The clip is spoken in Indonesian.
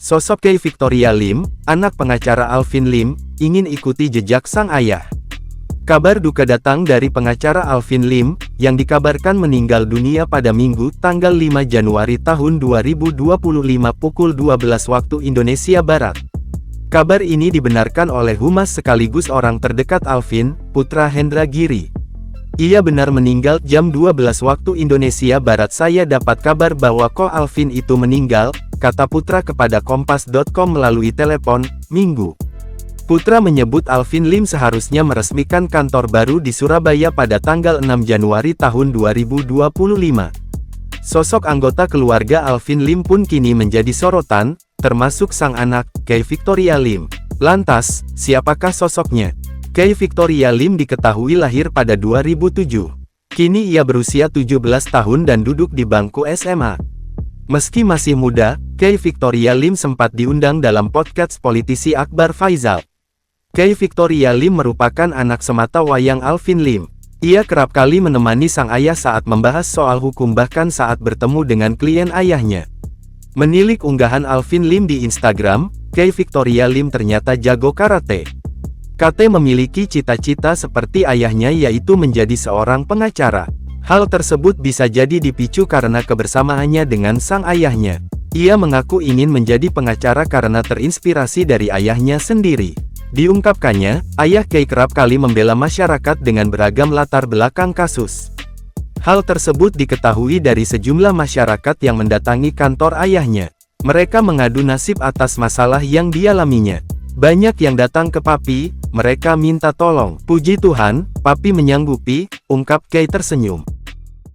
Sosok Kay Victoria Lim, anak pengacara Alvin Lim, ingin ikuti jejak sang ayah. Kabar duka datang dari pengacara Alvin Lim, yang dikabarkan meninggal dunia pada Minggu, tanggal 5 Januari tahun 2025 pukul 12 waktu Indonesia Barat. Kabar ini dibenarkan oleh humas sekaligus orang terdekat Alvin, Putra Hendra Giri. Ia benar meninggal jam 12 waktu Indonesia Barat. Saya dapat kabar bahwa Alvin itu meninggal, kata Putra kepada Kompas.com melalui telepon, Minggu. Putra menyebut Alvin Lim seharusnya meresmikan kantor baru di Surabaya pada tanggal 6 Januari tahun 2025. Sosok anggota keluarga Alvin Lim pun kini menjadi sorotan, termasuk sang anak, Kay Victoria Lim. Lantas, siapakah sosoknya? Kay Victoria Lim diketahui lahir pada 2007. Kini ia berusia 17 tahun dan duduk di bangku SMA. Meski masih muda, Kay Victoria Lim sempat diundang dalam podcast politisi Akbar Faisal. Kay Victoria Lim merupakan anak semata wayang Alvin Lim. Ia kerap kali menemani sang ayah saat membahas soal hukum, bahkan saat bertemu dengan klien ayahnya. Menilik unggahan Alvin Lim di Instagram, Kay Victoria Lim ternyata jago karate. KT memiliki cita-cita seperti ayahnya, yaitu menjadi seorang pengacara. Hal tersebut bisa jadi dipicu karena kebersamaannya dengan sang ayahnya. Ia mengaku ingin menjadi pengacara karena terinspirasi dari ayahnya sendiri. Diungkapkannya, ayah Kay kerap kali membela masyarakat dengan beragam latar belakang kasus. Hal tersebut diketahui dari sejumlah masyarakat yang mendatangi kantor ayahnya. Mereka mengadu nasib atas masalah yang dialaminya. Banyak yang datang ke Papi, mereka minta tolong. Puji Tuhan, Papi menyanggupi, ungkap Kay tersenyum.